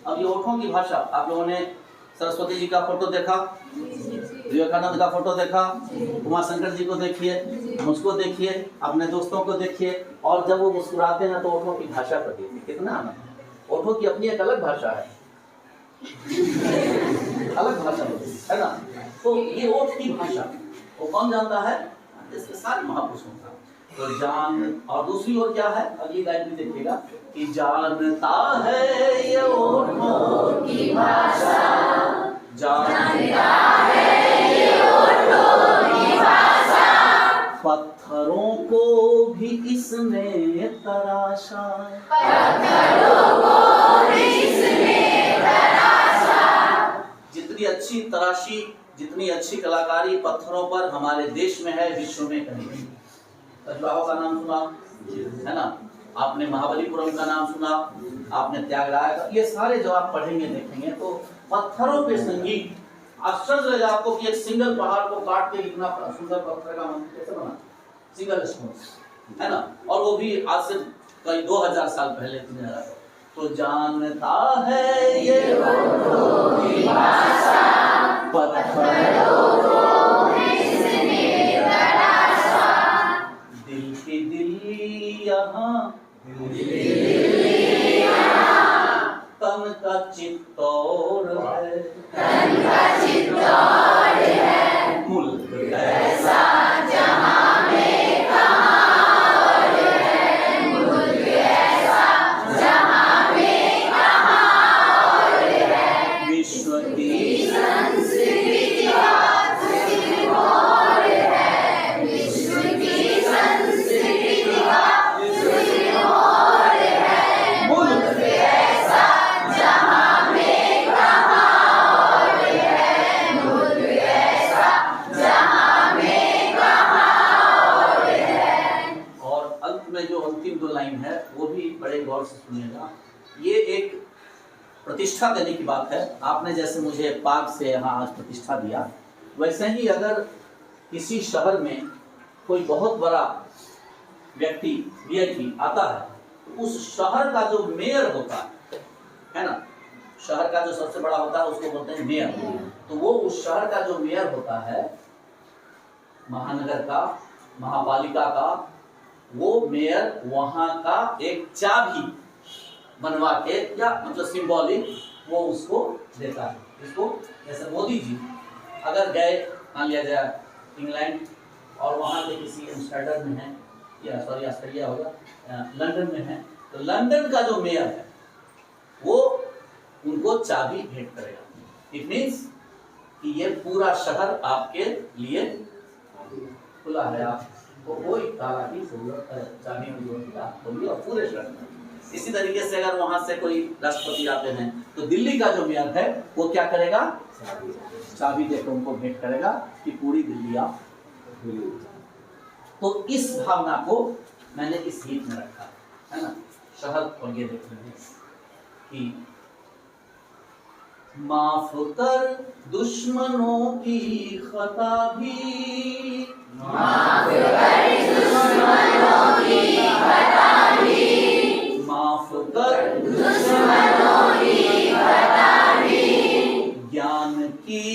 अब ये ओठों की भाषा, आप लोगों ने सरस्वती जी का फोटो देखा, विवेकानंद का फोटो देखा, उमाशंकर जी को देखिए, मुझको देखिए, अपने दोस्तों को देखिए, और जब वो मुस्कुराते हैं तो ओठों की भाषा पर देखिए, कितना आनंद है। ओठों की अपनी एक अलग भाषा है, अलग भाषा है ना। तो ये ओठ की भाषा वो कौन जानता है? इसके सारे महापुरुषों का। तो जान, और दूसरी ओर क्या है, अगली लाइन में देखिएगा कि जानता है ये ओठों की भाषा, जानता है ये ओठों की भाषा, पत्थरों को भी इसने तराशा, पत्थरों को भी इसने तराशा, जितनी अच्छी तराशी, जितनी अच्छी कलाकारी पत्थरों पर हमारे देश में है, विश्व में कहीं नहीं। खजुराहो का नाम सुना है ना, आपने महाबलीपुरम का नाम सुना, आपने त्यागराय का, ये सारे जो आप पढ़ेंगे देखेंगे तो पत्थरों पे संगीत। आश्चर्य लगेगा आपको कि एक सिंगल पहाड़ को काट के इतना सुंदर पत्थर का मंदिर कैसे बना, सिंगल स्टोन, है ना, और वो भी आज से कई 2000 साल पहले। तो जानता है ये की भाषा, पत्थरों दिल की दिल्ली यहाँ, तन का चित्तौड़ है, मुल्क ऐसा जहाँ में कहाँ और है, मुल्क ऐसा जहाँ में कहाँ और है, विश्व की संस्कृति का सिरमौर है, विश्व की संस्कृति का सिरमौर है, मुल्क ऐसा जहाँ में कहाँ और है, मुल्क ऐसा जहाँ में कहाँ और है। और अंत में जो अंतिम 2 लाइन है वो भी बड़े गौर से सुनिएगा। ये एक प्रतिष्ठा देने की बात है। आपने जैसे मुझे पाक से यहाँ आज प्रतिष्ठा दिया, वैसे ही अगर किसी शहर में कोई बहुत बड़ा व्यक्ति वीआईपी आता है तो उस शहर का जो मेयर होता है ना, शहर का जो सबसे बड़ा होता है उसको बोलते हैं मेयर। तो वो उस शहर का जो मेयर होता है, महानगर का, महापालिका का, वो मेयर वहां का एक चाबी बनवा के, या मतलब सिंबॉलिक, वो उसको देता है। इसको जैसे मोदी जी अगर गए, मान लिया जाए इंग्लैंड, और वहाँ के किसी एम्स्टर्डम में है, या सॉरी ऑस्ट्रेलिया होगा, लंदन में है, तो लंदन का जो मेयर है वो उनको चाबी भेंट करेगा। इट मीन्स कि ये पूरा शहर आपके लिए खुला है, आपको कोई ताला की जरूरत है, चाबी की जरूरत है, आप खोलिए और पूरे शहर में। इसी तरीके से अगर वहां से कोई राष्ट्रपति आते हैं तो दिल्ली का जो मेयर है वो क्या करेगा, चाबी देकर उनको भेंट करेगा कि पूरी दिल्ली आप। तो इस भावना को मैंने इस गीत में रखा है ना। शहर और ये देख रहे हैं कि माफ कर दुश्मनों की खता भी, माफ कर दुश्मनों की खता भी, माफ कर दुश्मनों की खता भी, ज्ञान की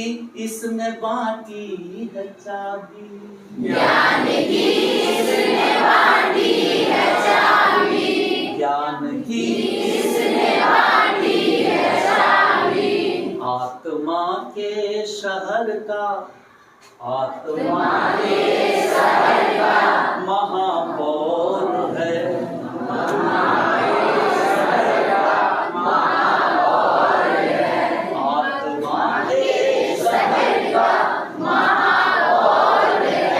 इसने बांटी है चाबी, ज्ञान की इसने बांटी है चाबी, ज्ञान की इसने बांटी है चाबी, आत्मा के शहर का, आत्मा के शहर का महापौर है, आत्मा के शहर का महापौर है,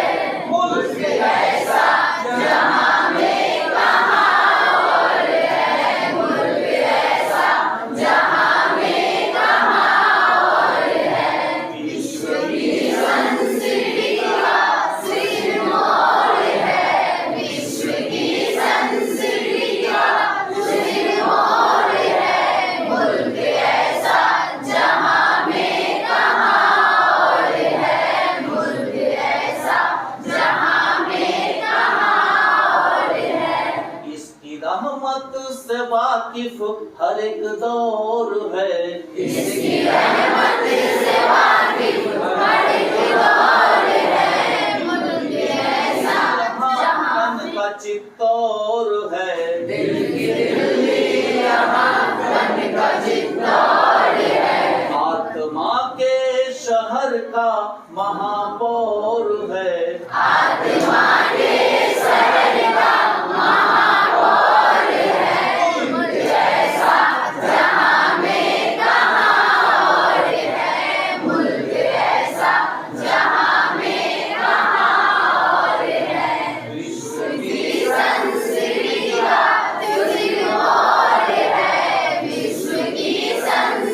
मुल्क ऐसा जहाँ में कहाँ और है, मुल्क ऐसा जहाँ में कहाँ और है, विश्व की संस्कृति का सिरमौर है, विश्व की संस्कृति का सिरमौर है, मुल्क ऐसा जहाँ में कहाँ और है, मुल्क ऐसा जहाँ में कहाँ और है। इसकी रहमत से वाकिफ हर एक दौर है, इसकी रहमत से वाकिफ हर एक दौर है, मुल्क ऐसा जहाँ तन का चित्तौर है, दिल की दिल्ली यहाँ तन का चित्तौर है, आत्मा के शहर का महापौर है, आत्मा के शहर का महापौर है, मुल्क ऐसा जहाँ में कहाँ और है, मुल्क ऐसा जहाँ में कहाँ और है, विश्व की संस्कृति का सिरमौर है, विश्व की संस्कृति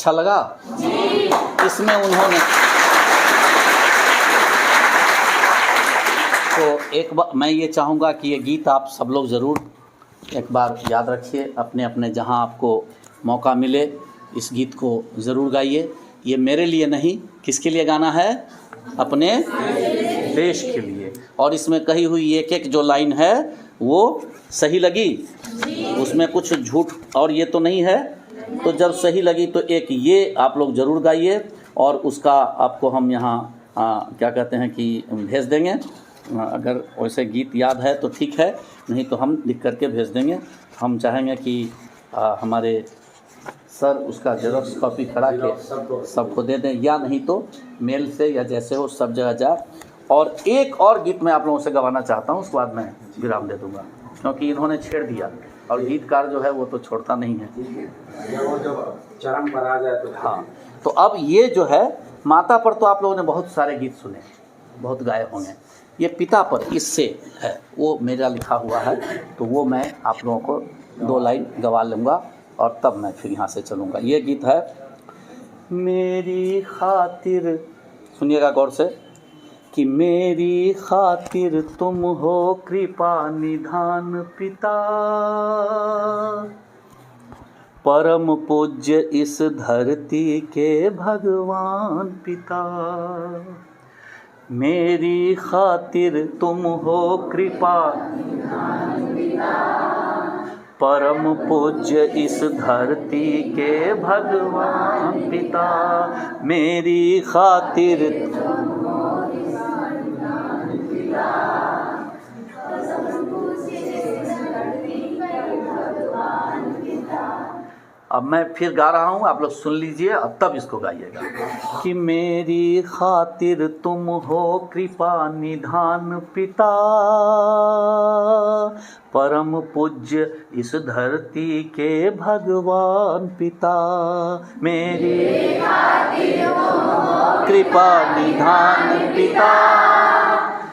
अच्छा लगा? इसमें उन्होंने तो एक बार मैं ये चाहूँगा कि ये गीत आप सब लोग ज़रूर एक बार याद रखिए, अपने अपने जहाँ आपको मौका मिले इस गीत को ज़रूर गाइए। ये मेरे लिए नहीं, किसके लिए गाना है? अपने देश के लिए। और इसमें कही हुई एक एक जो लाइन है वो सही लगी? उसमें कुछ झूठ और ये तो नहीं है? तो जब सही लगी तो एक ये आप लोग ज़रूर गाइए और उसका आपको हम यहाँ क्या कहते हैं कि भेज देंगे। अगर वैसे गीत याद है तो ठीक है, नहीं तो हम लिख करके भेज देंगे। हम चाहेंगे कि हमारे सर उसका जेरोक्स कॉपी करा के सबको दे दें, या नहीं तो मेल से या जैसे हो सब जगह जाए। और एक और गीत मैं आप लोगों से गवाना चाहता हूँ, उसके बाद मैं विराम दे दूँगा, क्योंकि इन्होंने छेड़ दिया और गीतकार जो है वो तो छोड़ता नहीं है। वो जब चरम पर आ जाए तो हाँ, तो अब ये जो है माता पर तो आप लोगों ने बहुत सारे गीत सुने, बहुत गाए होंगे। ये पिता पर इससे है, वो मेरा लिखा हुआ है, तो वो मैं आप लोगों को 2 लाइन गवा लूँगा और तब मैं फिर यहाँ से चलूँगा। ये गीत है मेरी खातिर, सुनिएगा गौर से, कि मेरी खातिर तुम हो कृपा निधान पिता, परम पूज्य इस धरती के भगवान पिता। मेरी खातिर तुम हो कृपा, परम पूज्य इस धरती के भगवान पिता। मेरी खातिर अब मैं फिर गा रहा हूँ, आप लोग सुन लीजिए और तब इसको गाइएगा। कि मेरी खातिर तुम हो कृपा निधान पिता, परम पूज्य इस धरती के भगवान पिता। मेरी खातिर कृपा निधान पिता,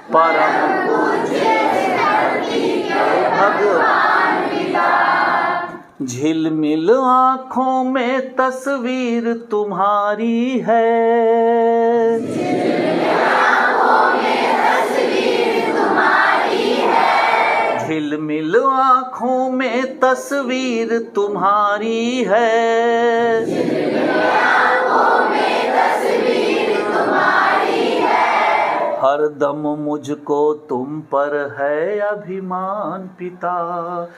परम पूज्य इस धरती के भगवान पिता। झिलमिल आँखों में तस्वीर तुम्हारी है, झिलमिल आँखों में तस्वीर तुम्हारी है, झिलमिल आँखों में तस्वीर तुम्हारी है, झिलमिल आँखों में तस्वीर तुम्हारी है। हरदम मुझको तुम पर है अभिमान पिता,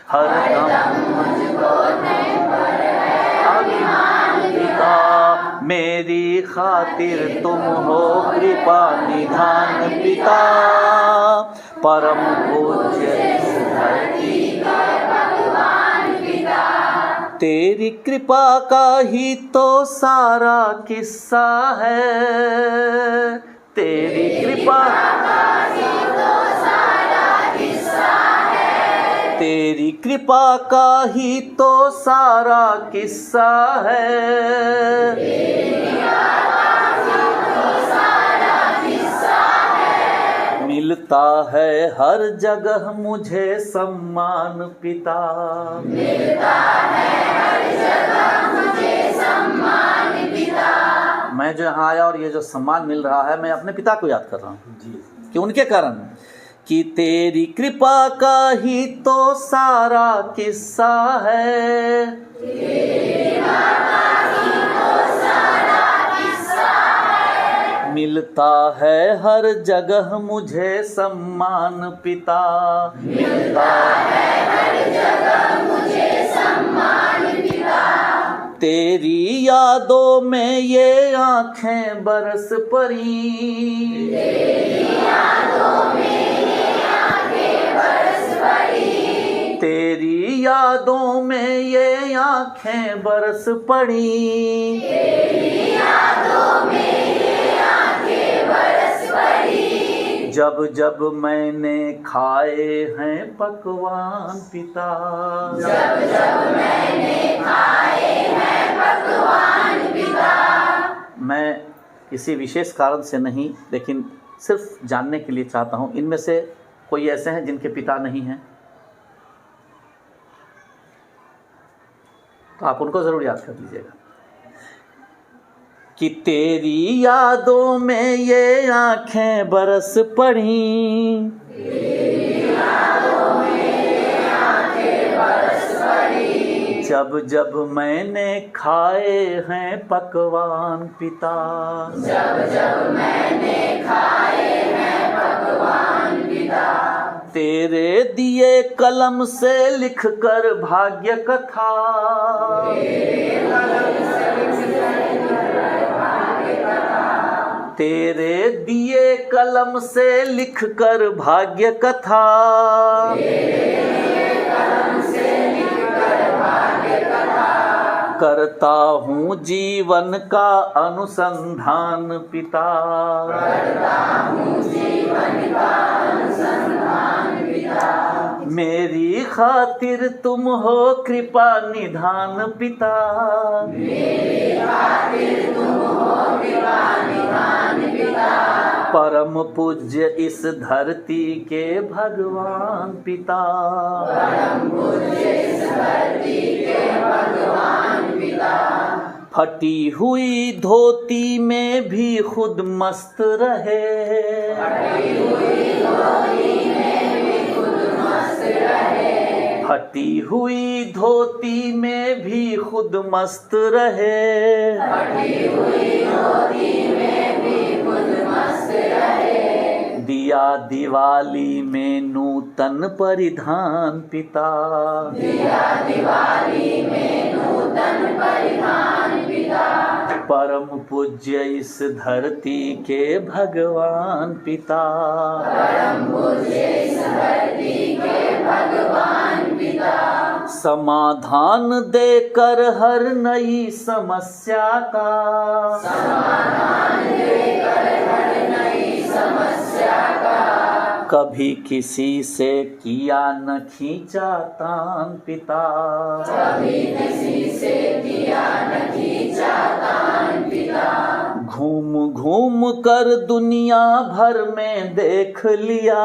हरदम मुझको तुम पर है अभिमान पिता। मेरी खातिर तुम हो कृपा निधान पिता, परम पूज्य धरती का भगवान पिता। तेरी कृपा का ही तो सारा किस्सा है, तेरी कृपा का ही तो सारा किस्सा है, तेरी कृपा का ही तो सारा किस्सा है, तेरी कृपा का ही तो सारा किस्सा है। मिलता है हर जगह मुझे सम्मान पिता, मिलता है हर जगह मुझे सम्मान पिता। मैं जो यहाँ आया और ये जो सम्मान मिल रहा है, मैं अपने पिता को याद कर रहा हूँ कि उनके कारण, कि तेरी कृपा का ही तो सारा किस्सा है, तेरी कृपा का ही तो सारा किस्सा है। मिलता है हर जगह मुझे सम्मान पिता, मिलता है हर जगह मुझे सम्मान पिता। तेरी यादों में ये आँखें बरस पड़ी, तेरी यादों में ये आँखें बरस पड़ी, तेरी यादों में ये आँखें बरस पड़ी, तेरी यादों में ये आँखें बरस पड़ी। जब जब मैंने खाए हैं पकवान पिता, जब जब मैंने खाए हैं पकवान पिता। मैं किसी विशेष कारण से नहीं, लेकिन सिर्फ जानने के लिए चाहता हूँ, इनमें से कोई ऐसे हैं जिनके पिता नहीं हैं? तो आप उनको ज़रूर याद कर लीजिएगा। कि तेरी यादों में ये आंखें बरस पड़ी, जब जब मैंने खाए हैं पकवान पिता, जब जब मैंने खाए हैं पकवान पिता, तेरे दिए कलम से लिख कर भाग्य कथा, तेरे दिए कलम से लिख कर भाग्य कथा, करता हूँ जीवन का अनुसंधान पिता, करता हूँ जीवन का अनुसंधान पिता, मेरी खातिर तुम हो कृपा निधान पिता, मेरी खातिर तुम हो कृपा निधान पिता, परम पूज्य इस धरती के भगवान पिता, परम पूज्य इस धरती के भगवान पिता, फटी हुई धोती में भी खुद मस्त रहे, फटी हुई धोती में भी खुद मस्त रहे, फटी हुई धोती में भी खुद मस्त रहे, फटी हुई धोती में भी खुद मस्त रहे, दिया दिवाली में नूतन परिधान पिता, दिया दिवाली में नूतन परिधान पिता, परम पूज्य इस धरती के भगवान पिता, परम पूज्य इस धरती के भगवान पिता, समाधान देकर हर नई समस्या का, समाधान देकर हर नई समस्या का, कभी किसी से किया न खींचा तान पिता, कभी किसी से किया न खींचा तान पिता, घूम घूम कर दुनिया भर में देख लिया,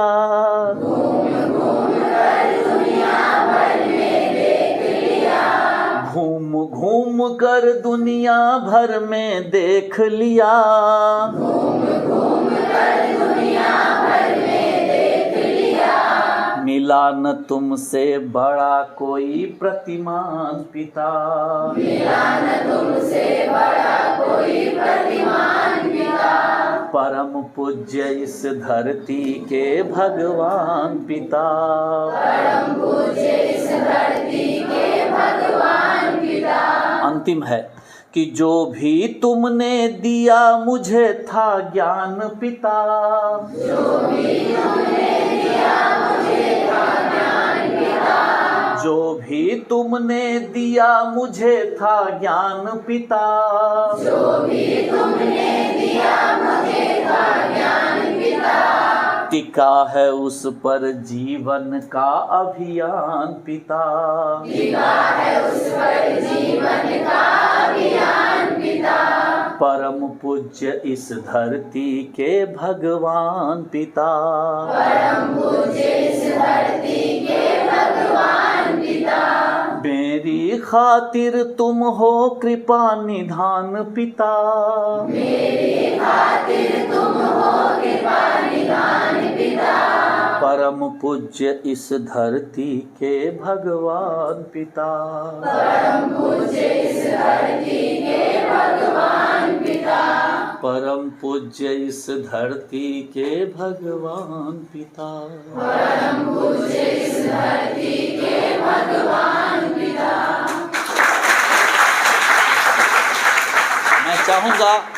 घूम घूम कर दुनिया भर में देख लिया, घूम घूम कर दुनिया भर में देख लिया, घूम घूम कर दुनिया भर में देख लिया, मिला न तुमसे बड़ा कोई प्रतिमान पिता, मिला न तुमसे बड़ा कोई प्रतिमान पिता, परम पूज्य इस धरती के भगवान पिता, परम पूज्य इस धरती के भगवान पिता, अंतिम है कि जो भी तुमने दिया मुझे था ज्ञान पिता, जो भी तुमने दिया मुझे था ज्ञान पिता, जो भी तुमने दिया मुझे था ज्ञान पिता, जो भी तुमने दिया मुझे था ज्ञान पिता, टिका है उस पर जीवन का अभियान पिता, टिका है उस पर जीवन का अभियान पिता, परम पूज्य इस धरती के भगवान पिता, परम पूज्य इस धरती के भगवान पिता, मेरी खातिर तुम हो कृपा निधान पिता, मेरी खातिर तुम हो कृपा निधान पिता, परम पूज्य इस धरती के भगवान पिता, परम पूज्य इस धरती के भगवान पिता, परम पूज्य इस धरती के भगवान पिता, परम पूज्य इस धरती के भगवान पिता। मैं चाहूँगा